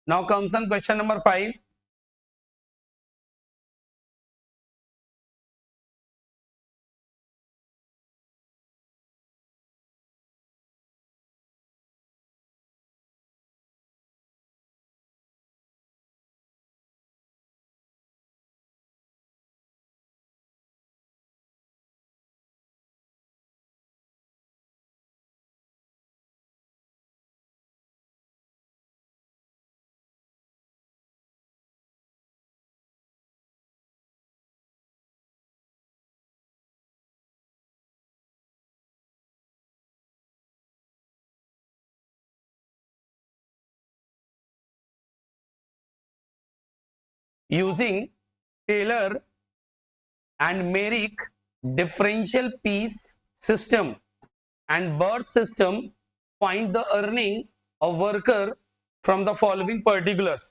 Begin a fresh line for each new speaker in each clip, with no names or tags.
Now comes on question number 5. Using Taylor and Merrick differential piece system and birth system, find the earning of worker from the following particulars.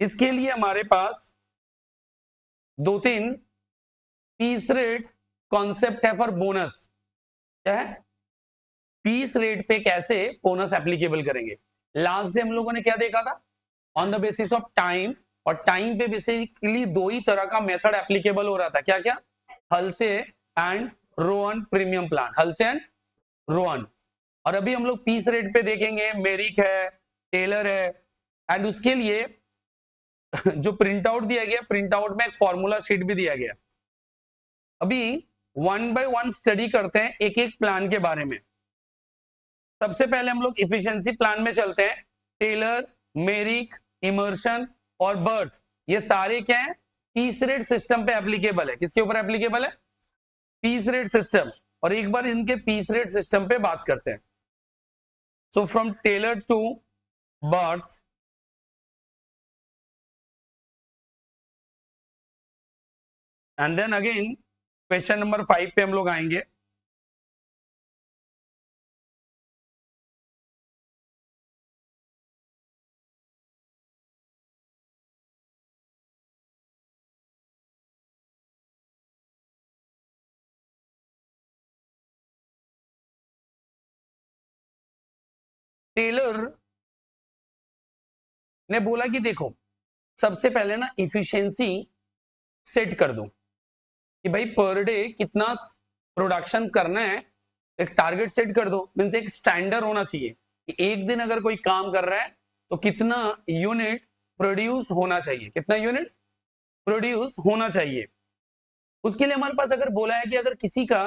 इसके लिए हमारे पास दो तीन piece rate concept है for bonus. क्या है? Piece rate पे कैसे बोनस एप्लीकेबल करेंगे। लास्ट डे हम लोगों ने क्या देखा था? On the basis of time, और टाइम पे बेसिकली दो ही तरह का मेथड एप्लीकेबल हो रहा था। क्या क्या? Halsey and Rowan premium plan, Halsey and Rowan. और अभी हम लोग पीस रेट पे देखेंगे, मेरिक है, टेलर है, एंड उसके लिए जो प्रिंट आउट दिया गया, प्रिंट आउट में एक फॉर्मूला शीट भी दिया गया। अभी वन बाय वन स्टडी करते हैं एक एक प्लान के बारे में। सबसे पहले हम लोग इफिशिएंसी प्लान में चलते हैं। टेलर, मेरिक, इमर्शन और बर्थ, ये सारे क्या है? पीस रेट सिस्टम पे एप्लीकेबल है। किसके ऊपर एप्लीकेबल है? Piece rate system. और एक बार इनके पीस रेट सिस्टम पे बात करते हैं। So from Taylor to Barth, and then again question number 5 पे हम लोग आएंगे। टेलर ने बोला कि देखो, सबसे पहले ना इफिशिएंसी सेट कर दो कि भाई पर डे कितना प्रोडक्शन करना है, एक टारगेट सेट कर दो। मींस एक स्टैंडर्ड होना चाहिए कि एक दिन अगर कोई काम कर रहा है तो कितना यूनिट प्रोड्यूस होना चाहिए, कितना यूनिट प्रोड्यूस होना चाहिए। उसके लिए हमारे पास अगर बोला है कि अगर किसी का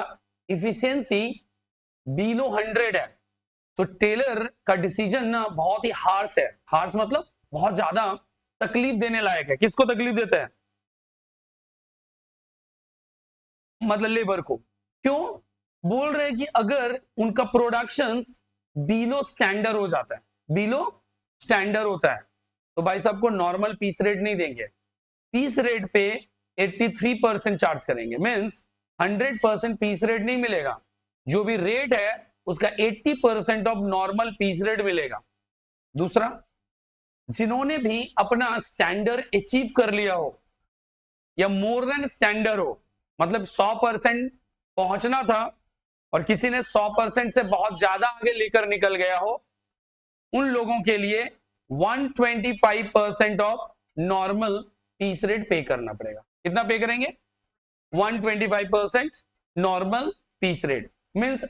इफिशियंसी बिलो 100 है, तो टेलर का डिसीजन ना बहुत ही हार्श है। हार्श मतलब बहुत ज्यादा तकलीफ देने लायक है। किसको तकलीफ देता है? मतलब लेबर को। क्यों? बोल रहे हैं कि अगर उनका प्रोडक्शन बिलो स्टैंडर्ड हो जाता है, बिलो स्टैंडर्ड होता है, तो भाई साहब को नॉर्मल पीस रेट नहीं देंगे। पीस रेट पे 83% चार्ज करेंगे। मींस 100% पीस रेट नहीं मिलेगा। जो भी रेट है उसका 80% ऑफ नॉर्मल पीस रेट मिलेगा। दूसरा, जिन्होंने भी अपना स्टैंडर्ड अचीव कर लिया हो या मोर देन स्टैंडर्ड हो, मतलब 100% पहुंचना था और किसी ने 100% से बहुत ज्यादा आगे लेकर निकल गया हो, उन लोगों के लिए 125% ऑफ नॉर्मल पीस रेट पे करना पड़ेगा। कितना पे करेंगे? 125% नॉर्मल पीस रेट। मींस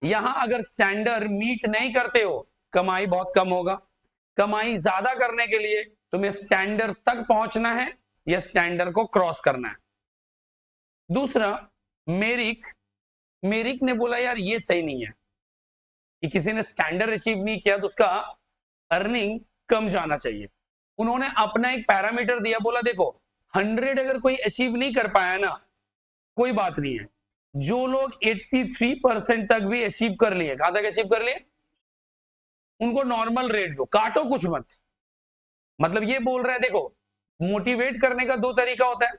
यहां अगर स्टैंडर्ड मीट नहीं करते हो, कमाई बहुत कम होगा। कमाई ज्यादा करने के लिए तुम्हें स्टैंडर्ड तक पहुंचना है या स्टैंडर्ड को क्रॉस करना है। दूसरा, मेरिक मेरिक ने बोला यार ये सही नहीं है कि किसी ने स्टैंडर्ड अचीव नहीं किया तो उसका अर्निंग कम जाना चाहिए। उन्होंने अपना एक पैरामीटर दिया, बोला देखो 100 अगर कोई अचीव नहीं कर पाया ना, कोई बात नहीं है। जो लोग 83% तक भी अचीव कर लिए, कहां तक अचीव कर लिए, उनको नॉर्मल रेट दो, काटो कुछ मत। मतलब ये बोल रहा है देखो, मोटिवेट करने का दो तरीका होता है,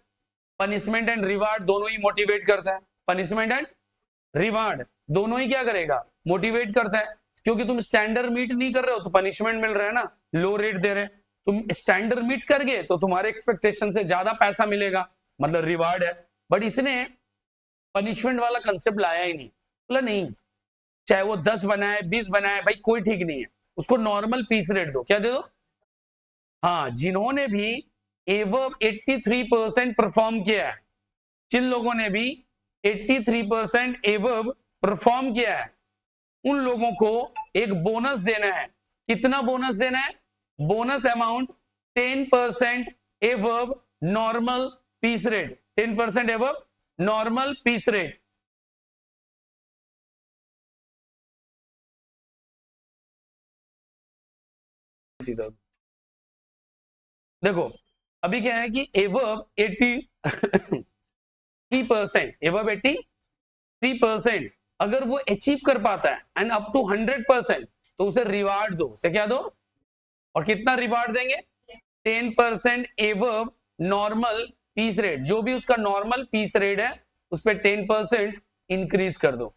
पनिशमेंट एंड रिवार्ड दोनों ही मोटिवेट करता है। पनिशमेंट एंड रिवार्ड दोनों ही क्या करेगा? मोटिवेट करता है। क्योंकि तुम स्टैंडर्ड मीट नहीं कर रहे हो तो पनिशमेंट मिल रहा है ना, लो रेट दे रहे हैं। तुम स्टैंडर्ड मीट कर गए तो तुम्हारे एक्सपेक्टेशन से ज्यादा पैसा मिलेगा, मतलब रिवार्ड है। बट इसने पनिशमेंट वाला कंसेप्ट लाया ही नहीं। बोला नहीं, चाहे वो 10 बनाए 20 बनाए, भाई कोई ठीक नहीं है, उसको नॉर्मल पीस रेट दो। क्या दे दो? हाँ, जिन्होंने भी एवर्ब 83% परफॉर्म किया है, जिन लोगों ने भी 83% एवर्ब परफॉर्म किया है, उन लोगों को एक बोनस देना है। कितना बोनस देना है? Bonus amount 10% above normal piece rate, 10% above normal piece rate. देखो अभी क्या है कि एवर्ब 83%, एवर्ब 83% अगर वो अचीव कर पाता है एंड अप टू 100%, तो उसे रिवार्ड दो। उसे क्या दो? और कितना रिवार्ड देंगे? 10% एवर्ब नॉर्मल पीस रेट। जो भी उसका नॉर्मल पीस रेट है उस पर 10% इंक्रीज कर दो।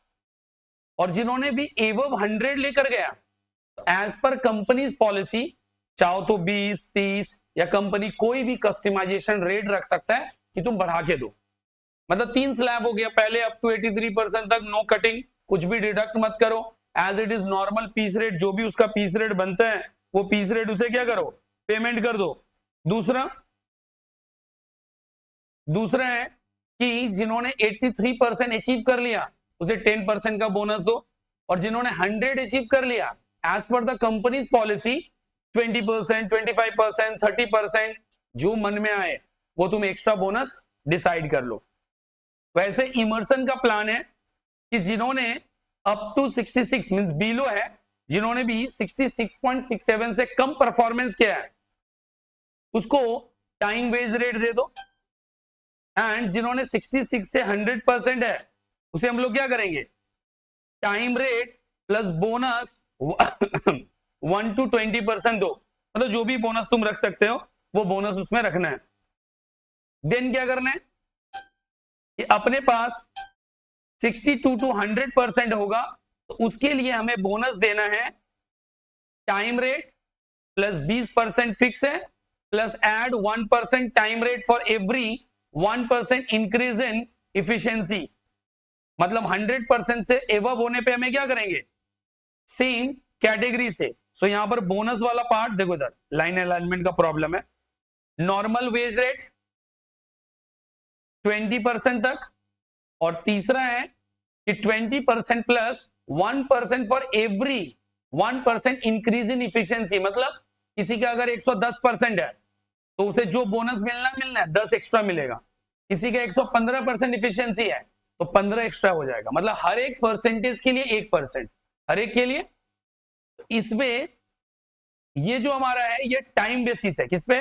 और जिन्होंने भी एवर्ब 100 लेकर गया, एज पर कंपनीज पॉलिसी, चाहो तो 20, 30 या कंपनी कोई भी कस्टमाइजेशन रेट रख सकता है कि तुम बढ़ा के दो। मतलब 3 स्लैब हो गया, पहले अप टू 83% तक नो कटिंग, कुछ भी डिडक्ट मत करो, as it is normal piece rate, जो भी उसका पीस रेट बनता है वो पीस रेट उसे क्या करो? पेमेंट कर दो। दूसरा है कि जिन्होंने 83% अचीव कर लिया उसे 10% का बोनस दो, और जिन्होंने 100 अचीव कर लिया as per the companies policy 20%, 25%, 30%, जो मन में आए वो तुम एक्स्ट्रा बोनस डिसाइड कर लो। वैसे इमर्सन का प्लान है कि जिन्होंने अप टू 66 मींस बिलो है, जिन्होंने भी 66.67 से कम परफॉर्मेंस किया है उसको टाइम वेज रेट दे दो, एंड जिन्होंने 66 से 100% है उसे हम लोग क्या करेंगे? Time rate plus bonus 1 to 20% दो। मतलब जो भी बोनस तुम रख सकते हो वो बोनस उसमें रखना है। देन क्या करना है कि अपने पास 62 to 100% होगा तो उसके लिए हमें बोनस देना है टाइम रेट प्लस 20% फिक्स है, plus add 1% time rate for every 1% increase in efficiency. मतलब 100% से एवब होने पे हमें क्या करेंगे? सेम कैटेगरी से। सो यहां पर बोनस वाला पार्ट देखो, इधर लाइन अलाइनमेंट का प्रॉब्लम है। नॉर्मल वेज रेट 20% तक, और तीसरा है कि 20% plus 1% for every 1% increase in efficiency. मतलब किसी का अगर 110% है तो उसे जो बोनस मिलना है 10 एक्स्ट्रा मिलेगा। किसी का 115% इफिशियंसी है तो 15 एक्स्ट्रा हो जाएगा। मतलब हर एक परसेंटेज के लिए 1%, हर एक के लिए। इसमें ये जो हमारा है ये टाइम बेसिस है। किस पे?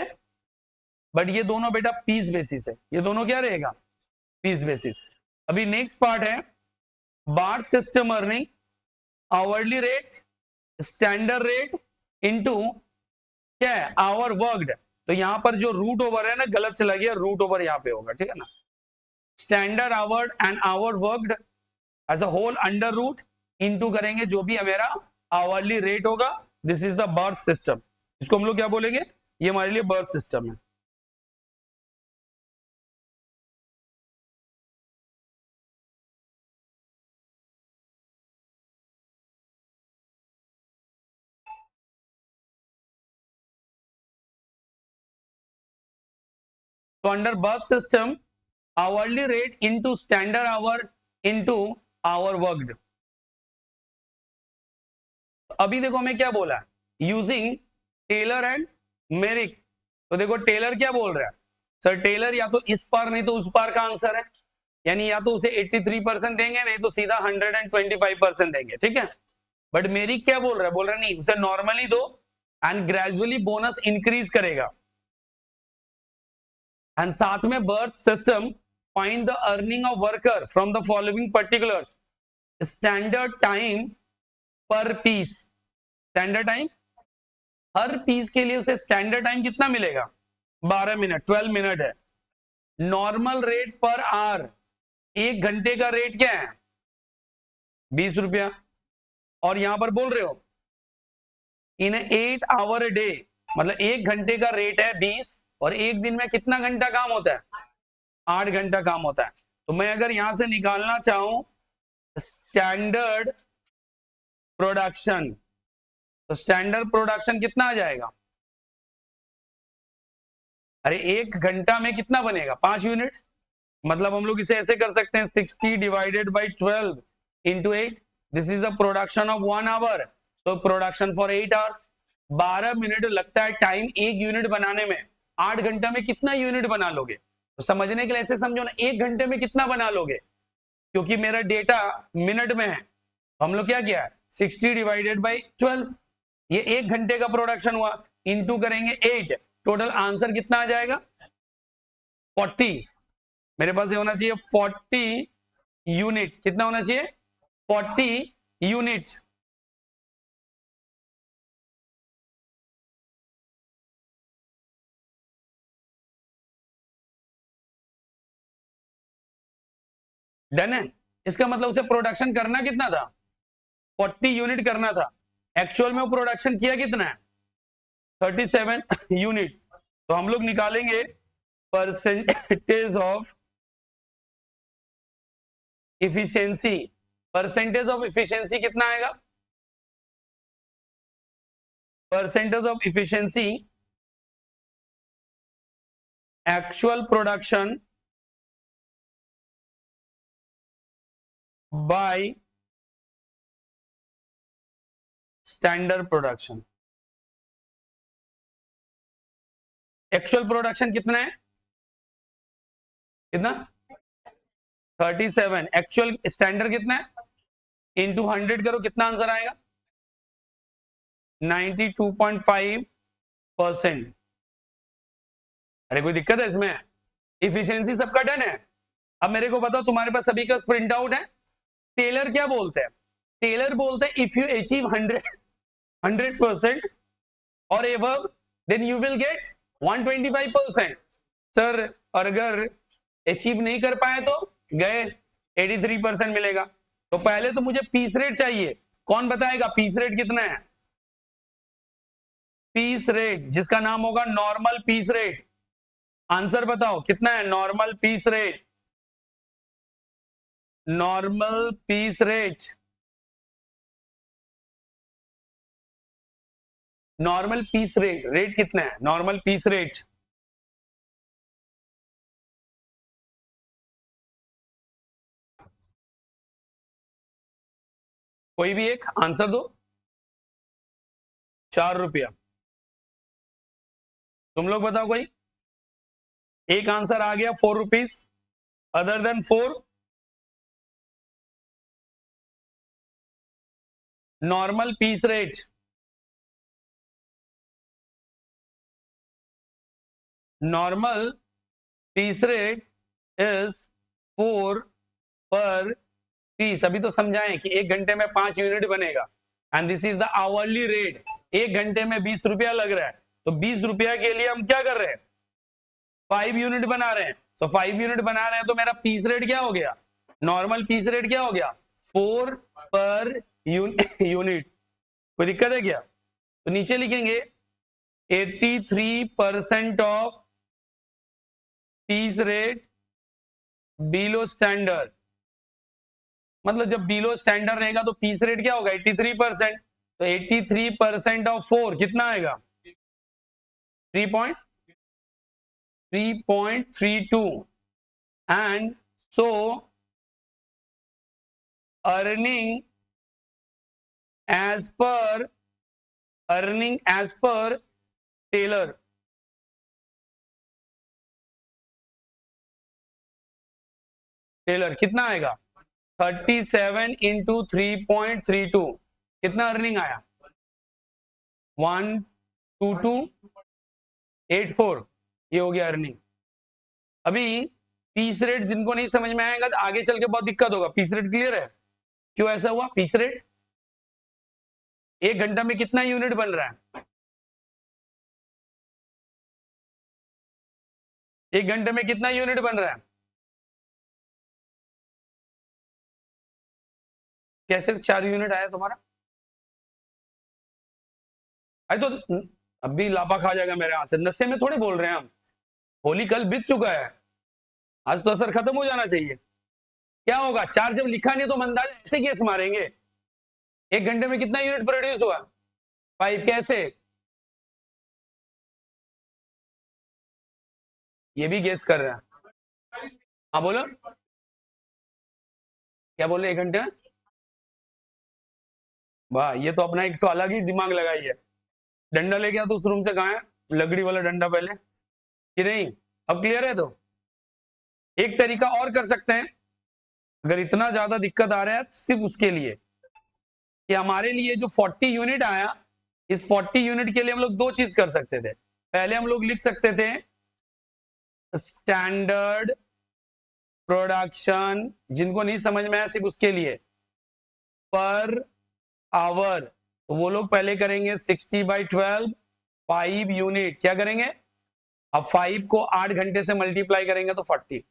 बट ये दोनों बेटा पीस बेसिस है। ये दोनों क्या रहेगा? Piece basis. अभी नेक्स्ट पार्ट है Barth system earning, hourly rate, standard rate into क्या है? Hour worked. तो यहां पर जो रूट ओवर है ना, गलत चला गया, रूट ओवर यहां पे होगा, ठीक है ना। Standard hour and hour worked as a whole under root into करेंगे जो भी मेरा आवरली रेट होगा। This is the Barth system. इसको हम लोग क्या बोलेंगे? ये हमारे लिए बर्थ सिस्टम है। तो under Barth system hourly rate into standard hour into hour worked. अभी देखो हमें क्या बोला? Using Taylor and Merrick. तो देखो टेलर क्या बोल रहा है? सर टेलर या तो इस पार नहीं तो उस पार का आंसर है, यानी या तो उसे 83% देंगे नहीं तो सीधा 125% देंगे, ठीक है। बट मेरिक क्या बोल रहा है? बोल रहा है नहीं, उसे नॉर्मली दो एंड ग्रेजुअली बोनस इंक्रीज करेगा। एंड साथ में birth system find the earning of worker from the following particulars. Standard time पर पीस, स्टैंडर्ड टाइम हर पीस के लिए उसे स्टैंडर्ड टाइम कितना मिलेगा? 12 मिनट, 12 मिनट है। नॉर्मल रेट पर आवर, एक घंटे का रेट क्या है? 20 रुपया। और यहां पर बोल रहे हो इन 8 आवर ए डे, मतलब एक घंटे का रेट है 20, और एक दिन में कितना घंटा काम होता है? 8 घंटा काम होता है। तो मैं अगर यहां से निकालना चाहूं स्टैंडर्ड प्रोडक्शन, तो स्टैंडर्ड प्रोडक्शन कितना आ जाएगा? अरे 1 घंटा में कितना बनेगा? 5 यूनिट। मतलब हम लोग इसे ऐसे कर सकते हैं 60 divided by 12 into 8, this is the production of 1 hour, तो प्रोडक्शन फॉर 8 आवर्स। 12 मिनट लगता है टाइम एक यूनिट बनाने में, 8 घंटा में कितना यूनिट बना लोगे? तो समझने के लिए ऐसे समझो ना, 1 घंटे में कितना बना लोगे? क्योंकि मेरा डेटा मिनट में है, हम लोग क्या किया, 60 डिवाइडेड बाई 12, ये 1 घंटे का प्रोडक्शन हुआ, इंटू करेंगे 8, टोटल आंसर कितना आ जाएगा? 40। मेरे पास ये होना चाहिए 40 यूनिट। कितना होना चाहिए? 40 यूनिट। डन है। इसका मतलब उसे प्रोडक्शन करना कितना था? 40 यूनिट करना था। एक्चुअल में वो प्रोडक्शन किया कितना है? 37 यूनिट। तो हम लोग निकालेंगे percentage of efficiency. Percentage of efficiency कितना आएगा? Percentage of efficiency actual production by standard production. Actual production कितना है? कितना? 37। एक्चुअल स्टैंडर्ड कितना है? इंटू 100 करो, कितना आंसर आएगा? 92.5%। अरे कोई दिक्कत है इसमें? इफिशियंसी सबका डन है। अब मेरे को बताओ, तुम्हारे पास सभी का प्रिंट आउट है? टेलर क्या बोलते हैं? टेलर बोलते हैं इफ यू अचीव 100% और above then you will get 125%। Sir अगर अचीव नहीं कर पाए तो गए 83% मिलेगा। तो पहले तो मुझे पीस रेट चाहिए। कौन बताएगा पीस रेट कितना है? पीस रेट जिसका नाम होगा नॉर्मल पीस रेट। आंसर बताओ कितना है normal piece rate? Normal piece rate, normal piece rate, rate कितना है नॉर्मल पीस रेट? कोई भी एक आंसर दो। 4 रुपया। तुम लोग बताओ कोई एक आंसर आ गया 4 rupees, other than 4। Normal piece rate, normal piece rate is 4 per piece. अभी तो समझाएं कि 1 घंटे में 5 यूनिट बनेगा and this is the hourly rate. 1 घंटे में 20 रुपया लग रहा है, तो 20 रुपया के लिए हम क्या कर रहे हैं? 5 यूनिट बना रहे हैं। तो 5 यूनिट बना रहे हैं, तो मेरा पीस रेट क्या हो गया? नॉर्मल पीस रेट क्या हो गया? 4 पर यूनिट। कोई दिक्कत है क्या? तो नीचे लिखेंगे 83% of peace rate below standard. मतलब जब बिलो स्टैंडर्ड रहेगा तो पीस रेट क्या होगा? 83%। तो 83% ऑफ 4 कितना आएगा? 3.32। And so earning as per, earning as per Taylor, Taylor कितना आएगा? 37 इंटू 3.32, कितना अर्निंग आया? 12284, ये हो गया अर्निंग। अभी पीस रेट जिनको नहीं समझ में आएगा तो आगे चल के बहुत दिक्कत होगा। पीस रेट क्लियर है? क्यों ऐसा हुआ? पीस रेट 1 घंटा में कितना यूनिट बन रहा है? 1 घंटे में कितना यूनिट बन रहा है? कैसे 4 यूनिट आया तुम्हारा? अरे तो अभी लापा खा जाएगा मेरे हाथ से, नशे में थोड़े बोल रहे हैं हम। होली कल बीत चुका है, आज तो असर खत्म हो जाना चाहिए। क्या होगा? 4 जब लिखा नहीं तो मंदाज ऐसे केस मारेंगे। 1 घंटे में कितना यूनिट प्रोड्यूस हुआ? 5। कैसे? ये भी गेस कर रहा है। हाँ बोलो, क्या बोले 1 घंटे में? वाह, ये तो अपना एक तो अलग ही दिमाग लगाई है। डंडा लेके आ तो उस रूम से, कहाँ है लकड़ी वाला डंडा पहले, कि नहीं? अब क्लियर है? तो एक तरीका और कर सकते हैं, अगर इतना ज्यादा दिक्कत आ रहा है तो सिर्फ उसके लिए कि हमारे लिए जो 40 यूनिट आया, इस 40 यूनिट के लिए हम लोग दो चीज कर सकते थे। पहले हम लोग लिख सकते थे स्टैंडर्ड प्रोडक्शन, जिनको नहीं समझ में आया सिर्फ उसके लिए, पर आवर, तो वो लोग पहले करेंगे 60/12, 5 यूनिट। क्या करेंगे? अब 5 को 8 घंटे से मल्टीप्लाई करेंगे तो 40।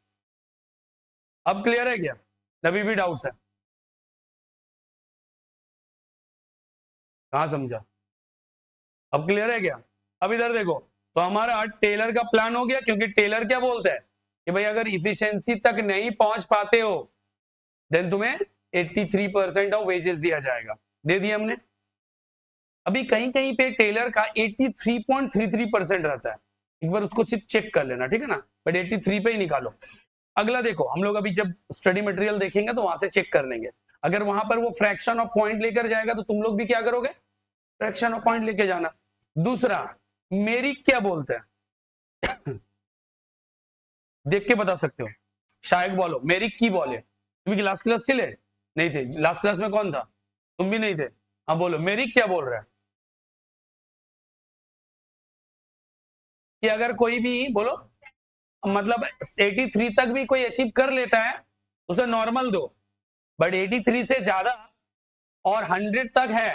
अब क्लियर है क्या? अभी भी डाउट्स है? कहां समझा? अब क्लियर है क्या? अब इधर देखो, तो हमारा टेलर का प्लान हो गया, क्योंकि टेलर क्या बोलता है कि भाई अगर इफिशिएंसी तक नहीं पहुंच पाते हो देन तुम्हें 83% ऑफ वेजेस दिया जाएगा। दे दिया हमने। अभी कहीं कहीं पे टेलर का 83.33% रहता है, एक बार उसको सिर्फ चेक कर लेना, ठीक है ना? बट 83 पे ही निकालो। अगला देखो, हम लोग अभी जब स्टडी मटेरियल देखेंगे तो वहां से चेक कर लेंगे। अगर वहां पर वो फ्रैक्शन ऑफ पॉइंट लेकर जाएगा तो तुम लोग भी क्या करोगे? फ्रैक्शन ऑफ पॉइंट लेके जाना। दूसरा, मेरी क्या बोलते हैं देख के बता सकते हो, शायद बोलो मेरी की बोले। तुम लास्ट क्लास से ले नहीं थे? लास्ट क्लास में कौन था? तुम भी नहीं थे। हाँ बोलो, मेरी क्या बोल रहा है? कि अगर कोई भी बोलो, मतलब 83 तक भी कोई अचीव कर लेता है उसे नॉर्मल दो, बट 83 से ज्यादा और 100 तक है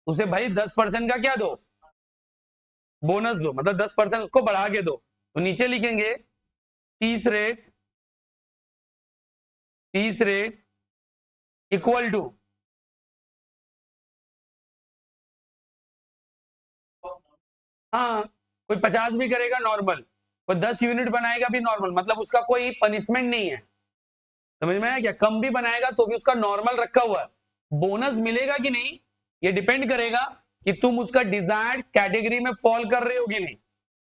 उसे भाई 10% का क्या दो? बोनस दो, मतलब 10% उसको बढ़ा के दो। तो नीचे लिखेंगे piece rate, piece rate equal to, हाँ कोई 50 भी करेगा नॉर्मल, कोई 10 यूनिट बनाएगा भी नॉर्मल, मतलब उसका कोई पनिशमेंट नहीं है। समझ में आया क्या? कम भी बनाएगा तो भी उसका नॉर्मल रखा हुआ है। बोनस मिलेगा कि नहीं ये डिपेंड करेगा कि तुम उसका डिजायर्ड कैटेगरी में फॉल कर रहे हो कि नहीं।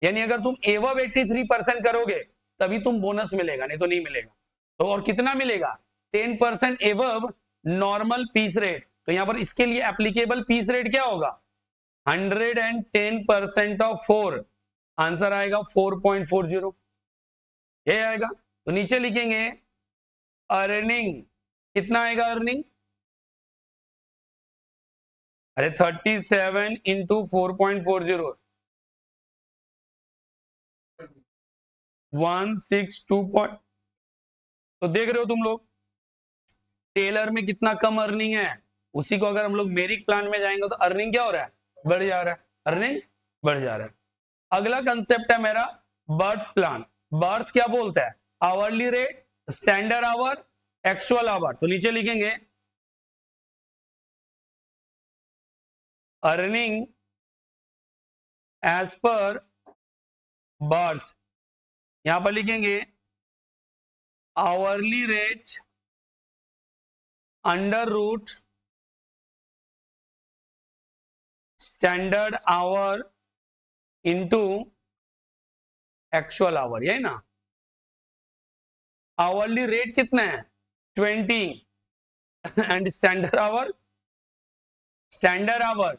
यानी अगर तुम एवब 83% करोगे तभी तुम बोनस मिलेगा, नहीं तो नहीं मिलेगा। तो और कितना मिलेगा? 10% एवब नॉर्मल पीस रेट। तो यहां पर इसके लिए एप्लीकेबल पीस रेट क्या होगा? 110% ऑफ 4, आंसर आएगा 4.40, ये आएगा। तो नीचे लिखेंगे अर्निंग, कितना आएगा अर्निंग? अरे 37 इंटू 4.40, 162 पॉइंट। तो देख रहे हो तुम लोग टेलर में कितना कम अर्निंग है, उसी को अगर हम लोग मेरिट प्लान में जाएंगे तो अर्निंग क्या हो रहा है? बढ़ जा रहा है, अर्निंग बढ़ जा रहा है। अगला कंसेप्ट है मेरा बर्थ प्लान। बर्थ क्या बोलता है? Hourly rate, standard our, actual our. तो नीचे लिखेंगे अर्निंग एज पर बर्थ, यहां पर लिखेंगे hourly rate under root standard hour into actual hour, यही ना? आवरली रेट कितना है? 20, and standard hour, standard hour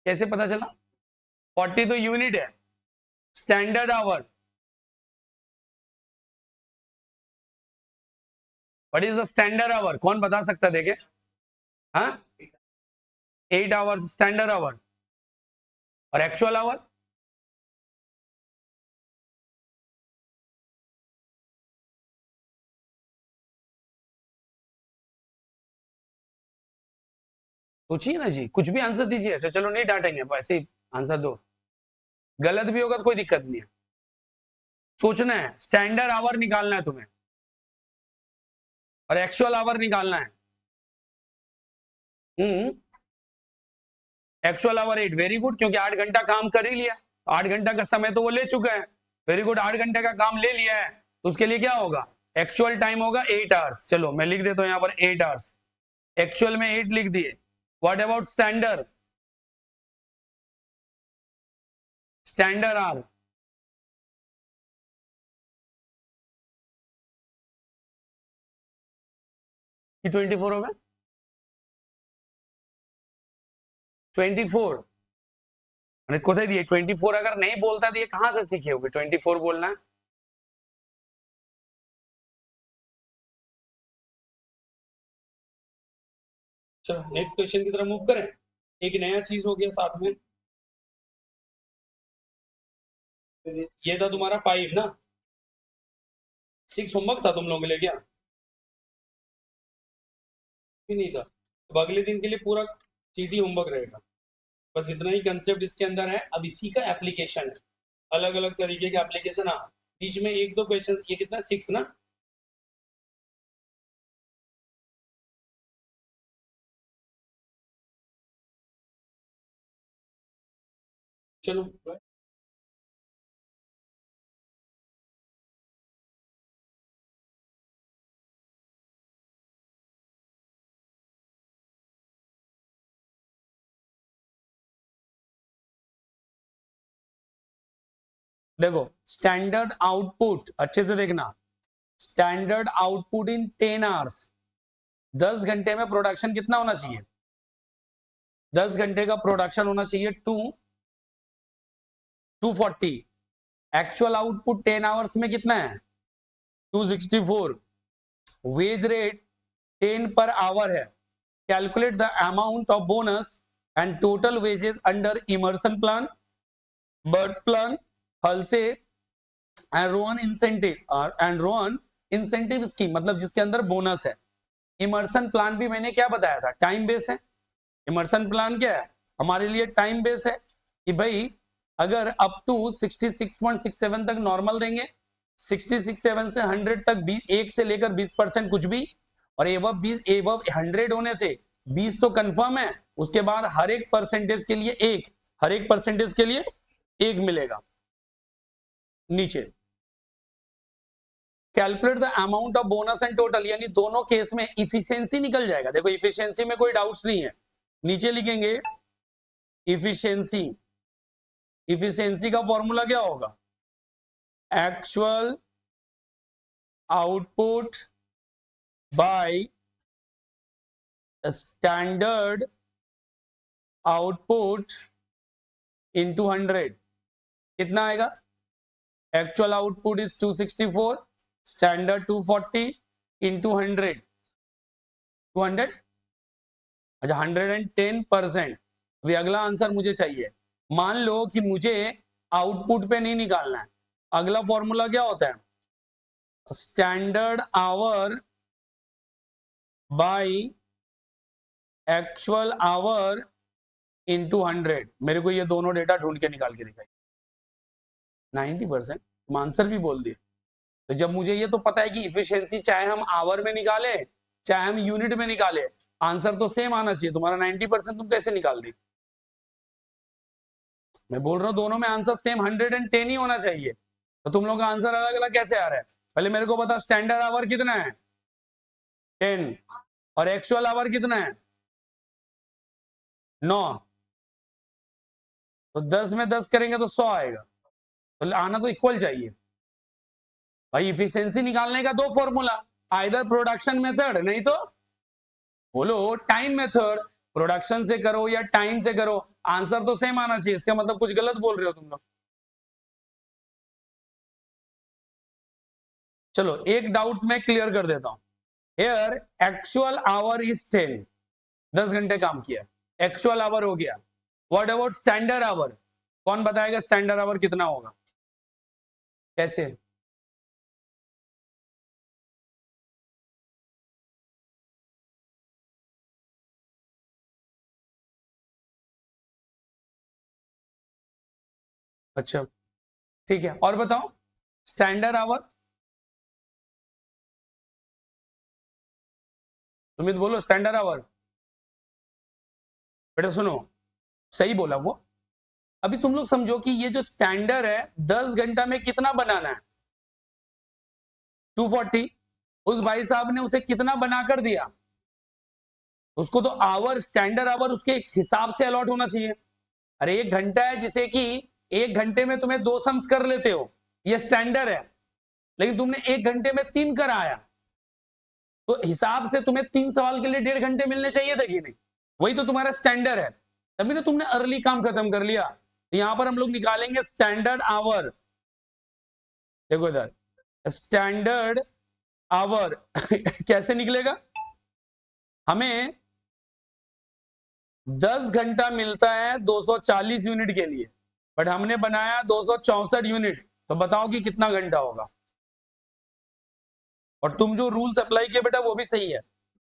कैसे पता चला? 40 तो यूनिट है, standard hour what is the standard hour? कौन बता सकता है? देखे, हाँ 8 आवर्स स्टैंडर्ड आवर, और एक्चुअल आवर सोचिए ना जी, कुछ भी आंसर दीजिए ऐसे, चलो नहीं डांटेंगे, ऐसे ही आंसर दो। गलत भी होगा तो कोई दिक्कत नहीं है, सोचना है। स्टैंडर्ड आवर निकालना है तुम्हें और एक्चुअल आवर निकालना है। एक्चुअल आवर 8, वेरी गुड, क्योंकि 8 घंटा काम कर ही लिया, 8 घंटा का समय तो वो ले चुका है। वेरी गुड, 8 घंटे का काम ले लिया है तो उसके लिए क्या होगा? एक्चुअल टाइम होगा 8 आवर्स। चलो मैं लिख देता हूं यहां पर 8 आवर्स, एक्चुअल में 8 लिख दिए। What about standard? Standard our कि 24 होगा? 24 अरे कोথায় दिए 24? अगर नहीं बोलता तो ये कहां से सीखे होगे 24 बोलना? चलो नेक्स्ट क्वेश्चन की तरफ मूव करें। एक नया चीज हो गया साथ में, ये था तुम्हारा 5 ना, 6 होमवर्क था तुम लोगों के लिए क्या? भी नहीं था। अब अगले दिन के लिए पूरा सीटी होमवर्क रहेगा। बस इतना ही कंसेप्ट इसके अंदर है। अब इसी का एप्लीकेशन है, अलग अलग तरीके के एप्लीकेशन। हाँ, बीच में एक दो क्वेश्चन, ये कितना 6 ना? चलो देखो, स्टैंडर्ड आउटपुट अच्छे से देखना, स्टैंडर्ड आउटपुट इन 10 आवर्स, 10 घंटे में प्रोडक्शन कितना होना चाहिए? 10 घंटे का प्रोडक्शन होना चाहिए 240। एक्चुअल आउटपुट 10 आवर्स में कितना है? 264। वेज रेट 10 पर आवर है। Calculate the amount of bonus and total wages under Emerson plan, Barth plan, Halsey and Rowan incentive scheme, मतलब जिसके अंदर बोनस है। इमर्सन प्लान भी मैंने क्या बताया था? टाइम बेस है। इमर्सन प्लान क्या है हमारे लिए? टाइम बेस है कि भाई अगर अप टू 66.67 तक नॉर्मल देंगे, 66.7 से 100 तक 1 से लेकर 20% कुछ भी, और एवब 100 होने से 20 तो कंफर्म है। उसके बाद हर एक परसेंटेज के लिए एक मिलेगा। नीचे calculate the amount of bonus and total, यानी दोनों केस में इफिशियंसी निकल जाएगा। देखो इफिशियंसी में कोई डाउट्स नहीं है। नीचे लिखेंगे इफिशियंसी का फॉर्मूला क्या होगा? Actual output by standard output into 100। कितना आएगा? Actual output is 264, standard 240 into 100, 200। अच्छा 110%। अभी अगला आंसर मुझे चाहिए। मान लो कि मुझे आउटपुट पे नहीं निकालना है, अगला फॉर्मूला क्या होता है? Standard our by actual our into 100। मेरे को ये दोनों डेटा ढूंढ के निकाल के दिखाई। 90% तुम आंसर भी बोल दिए। तो जब मुझे ये तो पता है कि इफिशियंसी चाहे हम आवर में निकाले चाहे हम यूनिट में निकाले, आंसर तो सेम आना चाहिए। तुम्हारा 90% तुम कैसे निकाल दी? मैं बोल रहा हूं दोनों में आंसर सेम 110 ही होना चाहिए। तो तुम लोग का आंसर अलग अलग कैसे आ रहा है? पहले मेरे को बता, स्टैंडर्ड आवर कितना है? 10। और एक्चुअल आवर कितना है? 9। तो 10 में 10 करेंगे तो 100 आएगा। तो आना तो इक्वल चाहिए भाई। इफिशियंसी निकालने का दो फॉर्मूला, आइदर प्रोडक्शन मेथड, नहीं तो बोलो टाइम मेथड। प्रोडक्शन से करो या टाइम से करो, आंसर तो सेम आना चाहिए। इसका मतलब कुछ गलत बोल रहे हो तुम लोग। चलो एक डाउट मैं क्लियर कर देता हूं। हियर एक्चुअल आवर इज 10, 10 घंटे काम किया, एक्चुअल आवर हो गया। What about standard hour? कौन बताएगा स्टैंडर्ड आवर कितना होगा? कैसे? अच्छा ठीक है, और बताओ स्टैंडर्ड आवर। सुमित बोलो स्टैंडर्ड आवर। बेटा सुनो, सही बोला वो। अभी तुम लोग समझो कि ये जो स्टैंडर्ड है 10 घंटा में कितना बनाना है? 240। उस भाई साहब ने उसे कितना बनाकर दिया? उसको तो आवर, स्टैंडर्ड आवर उसके हिसाब से अलॉट होना चाहिए। अरे 1 घंटा है जिसे कि 1 घंटे में तुम्हें 2 सम्स कर लेते हो, ये स्टैंडर्ड है। लेकिन तुमने 1 घंटे में 3 कराया, तो हिसाब से तुम्हें 3 सवाल के लिए 1.5 घंटे मिलने चाहिए थे कि नहीं? वही तो तुम्हारा स्टैंडर्ड है, तभी ना तुमने अर्ली काम खत्म कर लिया। यहां पर हम लोग निकालेंगे स्टैंडर्ड आवर। देखो इधर स्टैंडर्ड आवर कैसे निकलेगा? हमें 10 घंटा मिलता है 240 यूनिट के लिए, बट हमने बनाया 264 यूनिट, तो बताओ कि कितना घंटा होगा। और तुम जो रूल्स अप्लाई किए बेटा वो भी सही है,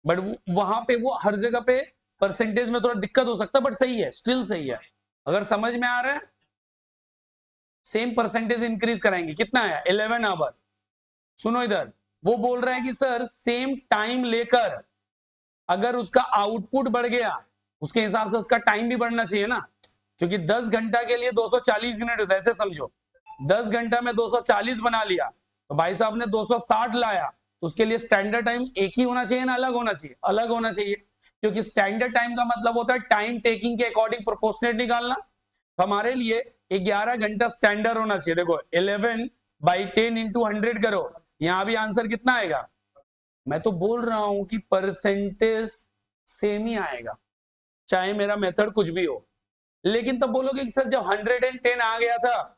बट वहां पे वो हर जगह पे परसेंटेज में थोड़ा दिक्कत हो सकता है, बट सही है, स्टिल सही है। अगर समझ में आ रहा है, सेम परसेंटेज इंक्रीज कराएंगे। कितना है? 11 आवर। सुनो इधर, वो बोल रहा है कि सर सेम टाइम लेकर अगर उसका आउटपुट बढ़ गया, उसके हिसाब से उसका टाइम भी बढ़ना चाहिए ना, क्योंकि 10 घंटा के लिए 240 यूनिट होता है। ऐसे समझो 10 घंटा में 240 बना लिया, तो भाई साहब ने 260 लाया, तो उसके लिए स्टैंडर्ड टाइम एक ही होना चाहिए ना अलग होना चाहिए? अलग होना चाहिए, क्योंकि स्टैंडर्ड टाइम का मतलब होता है टाइम टेकिंग के अकॉर्डिंग प्रोपोर्शनेट निकालना। तो हमारे लिए 11 घंटा स्टैंडर्ड होना चाहिए। देखो 11/10 इंटू 100 करो, यहां भी आंसर कितना आएगा? मैं तो बोल रहा हूं कि परसेंटेज सेम ही आएगा, चाहे मेरा मेथड कुछ भी हो। लेकिन तब बोलोगे कि सर जब 110 आ गया था,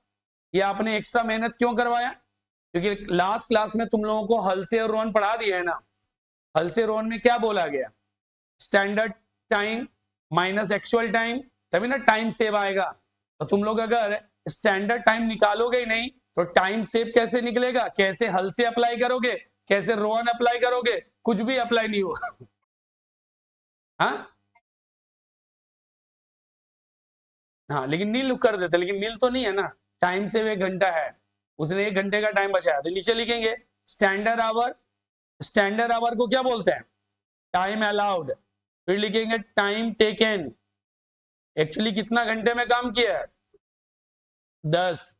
ये आपने एक्स्ट्रा मेहनत क्यों करवाया? क्योंकि लास्ट क्लास में तुम लोगों को हल्से और रोहन पढ़ा दिया है ना। हल्से रोहन में क्या बोला गया? Standard time minus actual time, तभी ना टाइम सेव आएगा। तो तुम लोग अगर स्टैंडर्ड टाइम निकालोगे ही नहीं, तो टाइम सेव कैसे निकलेगा? कैसे हल्से अप्लाई करोगे? कैसे रोहन अप्लाई करोगे? कुछ भी अप्लाई नहीं होगा। हाँ हाँ, लेकिन नील कर देते, लेकिन नील तो नहीं है ना, टाइम से 1 घंटा है, उसने 1 घंटे का टाइम बचाया, तो नीचे लिखेंगे स्टैंडर्ड आवर। स्टैंडर्ड आवर को क्या बोलते हैं? Time allowed. फिर लिखेंगे टाइम टेकन, एक्चुअली कितना घंटे में काम किया है? 10।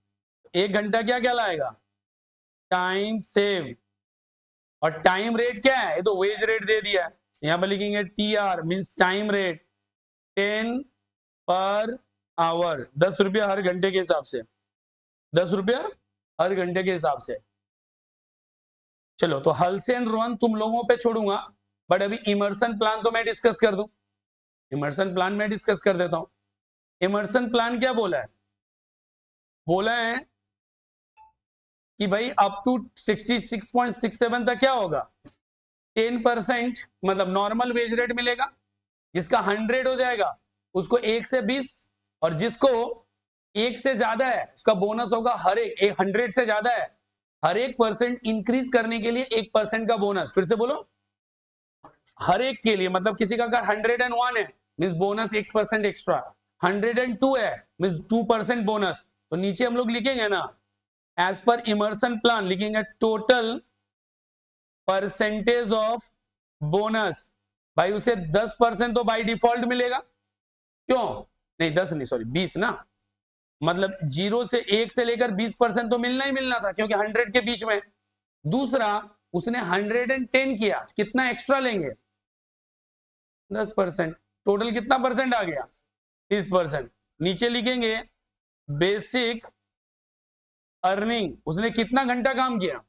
1 घंटा क्या क्या लाएगा? Time save. और टाइम रेट क्या है? ये तो वेज रेट दे दिया है, यहां पर लिखेंगे T R means time rate, 10 per our, 10 रुपया हर घंटे के हिसाब से, 10 रुपया हर घंटे के हिसाब से। चलो, तो हल्से एंड रोहन तुम लोगों पे छोड़ूंगा, बट अभी इमर्सन प्लान तो मैं डिस्कस कर दूं। इमर्सन प्लान में डिस्कस कर देता हूं। इमर्सन प्लान क्या बोला है? बोला है कि भाई अप टू 66.67 तक क्या होगा? 10% मतलब नॉर्मल वेज रेट मिलेगा। जिसका 100 हो जाएगा उसको 1 से 20, और जिसको 1 से ज्यादा है उसका बोनस होगा हर एक 100 से ज्यादा है, हर एक परसेंट इंक्रीज करने के लिए 1% का बोनस। फिर से बोलो, हर एक के लिए, मतलब किसी का अगर 101 है मीन्स बोनस 1% एक्स्ट्रा, 102 है मीन्स 2% बोनस। तो नीचे हम लोग लिखेंगे ना, एज पर इमर्सन प्लान लिखेंगे टोटल परसेंटेज ऑफ बोनस। भाई उसे 10% तो बाय डिफॉल्ट मिलेगा, क्यों? नहीं 10 नहीं, सॉरी 20 ना, मतलब 0 से 1 से लेकर 20% तो मिलना ही मिलना था, क्योंकि 100 के बीच में। दूसरा, उसने 110 किया, कितना एक्स्ट्रा लेंगे? 10%। टोटल कितना परसेंट आ गया? 30%। नीचे लिखेंगे बेसिक अर्निंग, उसने कितना घंटा काम किया?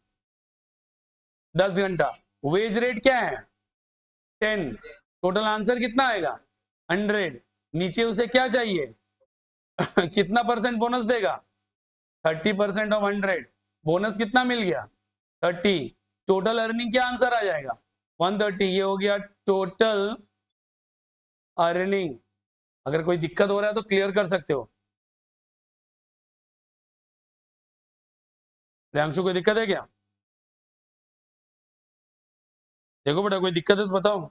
10 घंटा। वेज रेट क्या है? 10। टोटल आंसर कितना आएगा? 100। नीचे उसे क्या चाहिए? कितना परसेंट बोनस देगा? 30% ऑफ 100। बोनस कितना मिल गया? 30। टोटल अर्निंग क्या आंसर आ जाएगा? 130। ये हो गया टोटल अर्निंग। अगर कोई दिक्कत हो रहा है तो क्लियर कर सकते हो। प्रियांशु कोई दिक्कत है क्या? देखो बेटा, कोई दिक्कत है तो बताओ।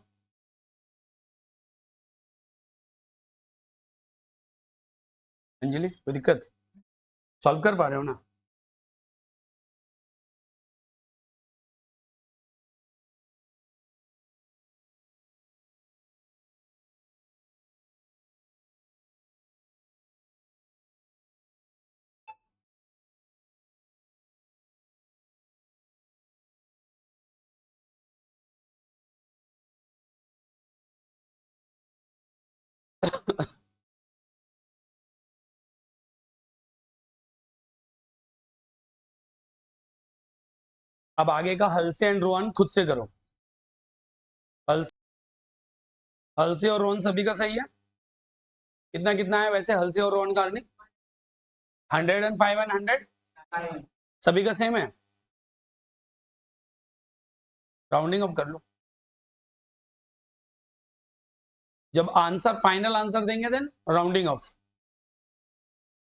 अंजलि कोई दिक्कत? सॉल्व कर पा रहे हो ना? अब आगे का हल्से एंड रोहन खुद से करो। हल से और रोहन सभी का सही है। कितना कितना है वैसे हल से और रोहन का अर्निंग? 105 एंड 100 सभी का सेम है। राउंडिंग ऑफ कर लो। जब आंसर फाइनल आंसर देंगे देन राउंडिंग ऑफ।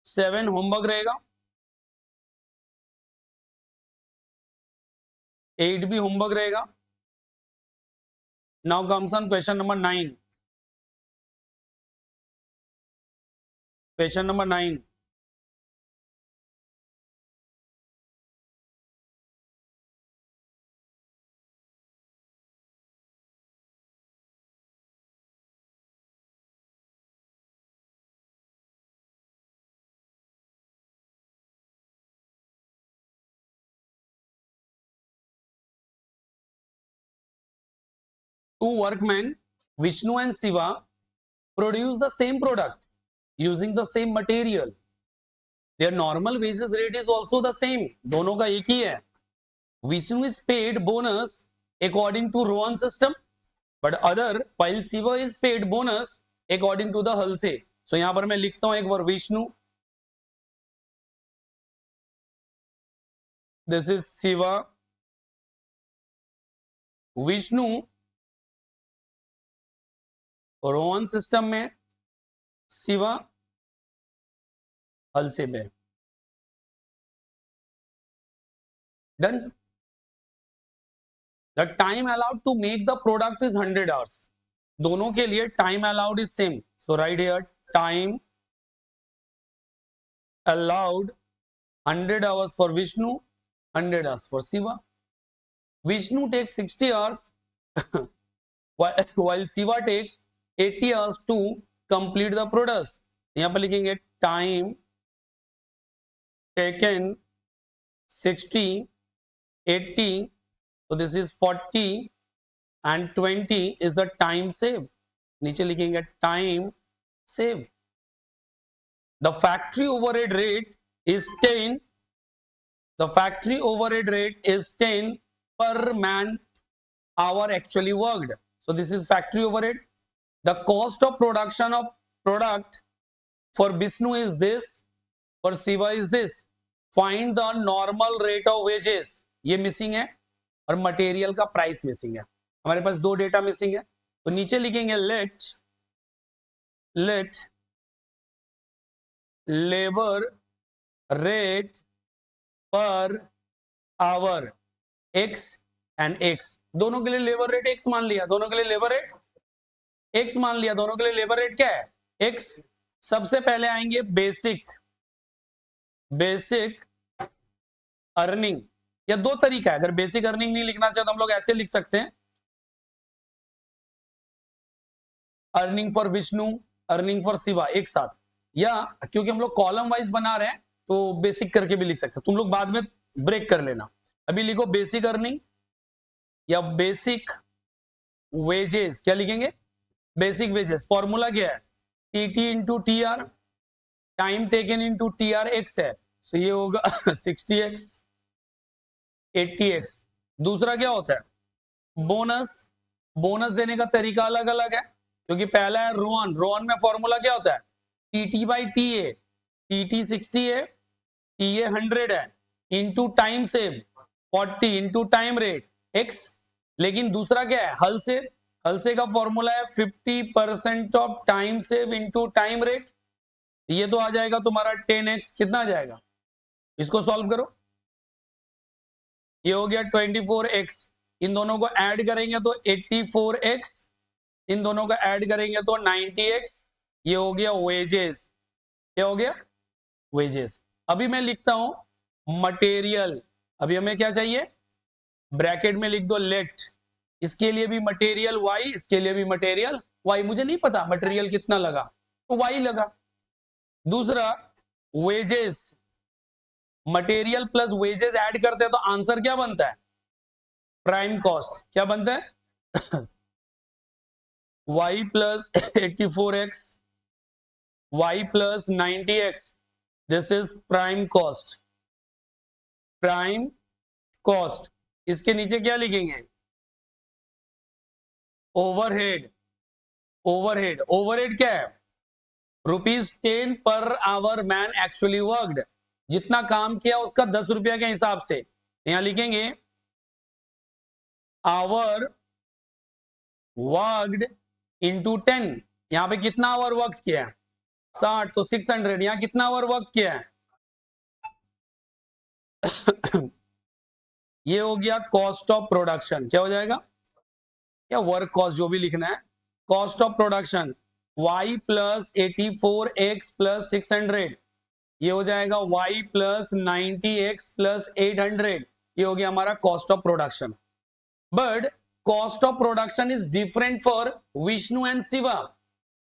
7 होमवर्क रहेगा, 8 भी होमवर्क रहेगा। Now comes on question number 9। Question number 9। Two workmen, Vishnu and Shiva, produce the same product using the same material. Their normal wages rate is also the same. दोनों का एक ही है. Vishnu is paid bonus according to Rohan system, but other while Shiva is paid bonus according to the Halse. So यहाँ पर मैं लिखता हूँ एक बार Vishnu. This is Shiva. Vishnu Rowan system में, शिवा हलसे में. Done. The time allowed to make the product is 100 hours. दोनों के लिए time allowed is same. So right here time allowed 100 hours for Vishnu, 100 hours for Shiva. Vishnu takes 60 hours while Shiva takes 80 hours to complete the product. यहां पर लिखेंगे time taken 60, 80, so this is 40 and 20 is the time save. नीचे लिखेंगे time save. The factory overhead rate is 10. The factory overhead rate is 10 per man hour actually worked. So this is factory overhead. The cost of production of product for Vishnu is this, for Shiva is this. Find the normal rate of wages. ये missing है और material का price missing है. हमारे पास दो data missing है. तो नीचे लिखेंगे let labour rate per hour x and x. दोनों के लिए लेबर रेट एक्स मान लिया. दोनों के लिए लेबर रेट एक्स मान लिया. दोनों के लिए लेबर रेट क्या है? एक्स. सबसे पहले आएंगे बेसिक अर्निंग. या दो तरीका है. अगर बेसिक अर्निंग नहीं लिखना चाहे तो हम लोग ऐसे लिख सकते हैं earning for Vishnu, earning for Shiva एक साथ. या क्योंकि हम लोग कॉलम वाइज बना रहे हैं तो बेसिक करके भी लिख सकते हैं. तुम लोग बाद में ब्रेक कर लेना. अभी लिखो बेसिक अर्निंग या बेसिक वेजेस. क्या लिखेंगे? Basic wages. फॉर्मूला क्या है? TT into T R, time taken into T R x है. सो ये होगा 60x 80x. दूसरा क्या होता है? बोनस. बोनस देने का तरीका अलग अलग है क्योंकि पहला है रोहन. रोहन में फॉर्मूला क्या होता है? TT by T A. TT 60 है, टी ए 100 है, into time save 40 into time rate x. लेकिन दूसरा क्या है? हल से. हल से का फॉर्मूला है 50% of time save into time rate. ये तो आ जाएगा तुम्हारा 10x. कितना आ जाएगा? इसको सॉल्व करो. ये हो गया 24x. इन दोनों को ऐड करेंगे तो 84x. इन दोनों को ऐड करेंगे तो 90x. ये हो गया वेजेस. क्या हो गया? वेजेस. अभी मैं लिखता हूं मटेरियल. अभी हमें क्या चाहिए? ब्रैकेट में लिख दो लेट. इसके लिए भी मटेरियल y, इसके लिए भी मटेरियल y. मुझे नहीं पता मटेरियल कितना लगा तो y लगा. दूसरा wages. Material plus wages add करते हैं तो आंसर क्या बनता है? Prime cost. क्या बनता है? y plus 84x, y plus 90x. This is prime cost. Prime cost. इसके नीचे क्या लिखेंगे? ओवरहेड. ओवरहेड क्या है? ₹10 per our man actually worked, जितना काम किया उसका 10 रुपया के हिसाब से। यहां लिखेंगे आवर वर्कड इंटू 10। यहां पे कितना आवर वर्क किया है? 60, तो 600। यहां कितना आवर वर्क किया है? ये हो गया कॉस्ट ऑफ प्रोडक्शन। क्या हो जाएगा? या वर्क कॉस्ट, जो भी लिखना है। Cost of production y plus 84x plus 600, ये हो जाएगा y प्लस 90x प्लस 800। ये हो गया हमारा cost of production. But cost of production is different for Vishnu and Shiva.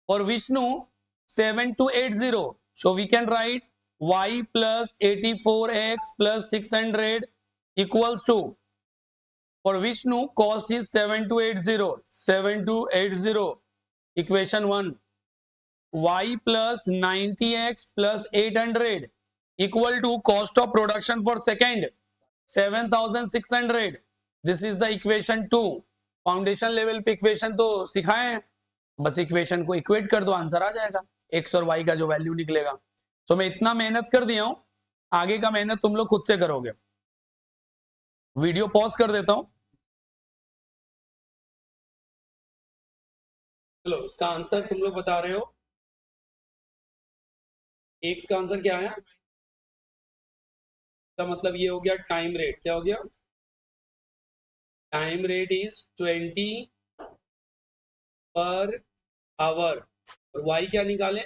For Vishnu 7280, so we can write y plus 84x plus 600 equals to, for Vishnu cost is 7280 equation 1, y plus 90x plus 800 equal to cost of production for second 7600. This is the equation 2. Foundation level पे equation तो सिखाए हैं, बस equation को equate कर दो, answer आ जाएगा। X और वाई का जो वैल्यू निकलेगा। तो मैं इतना मेहनत कर दिया हूं, आगे का मेहनत तुम लोग खुद से करोगे। वीडियो पॉज कर देता हूं। चलो, इसका आंसर तुम लोग बता रहे हो। एक्स का आंसर क्या है? इसका मतलब ये हो गया टाइम रेट। क्या हो गया? Time rate is 20 per hour. और y क्या निकालें?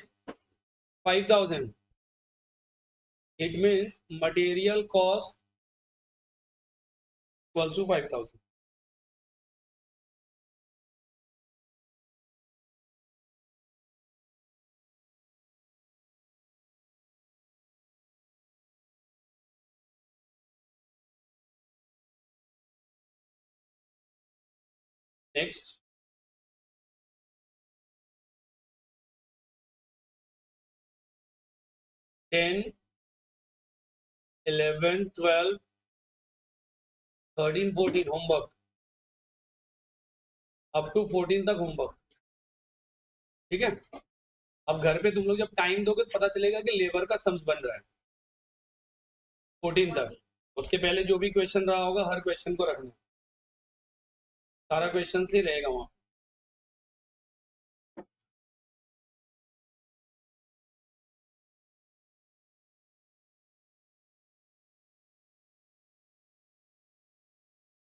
5000। It means material cost equals to 5000। Next, ten 11 12 13 14 homework, up to 14 तक होमवर्क। ठीक है, अब घर पे तुम लोग जब टाइम दोगे तो पता चलेगा कि लेबर का सम्स बन रहा है 14 तक। उसके पहले जो भी क्वेश्चन रहा होगा हर क्वेश्चन को रखना, सारा क्वेश्चन ही रहेगा वहां।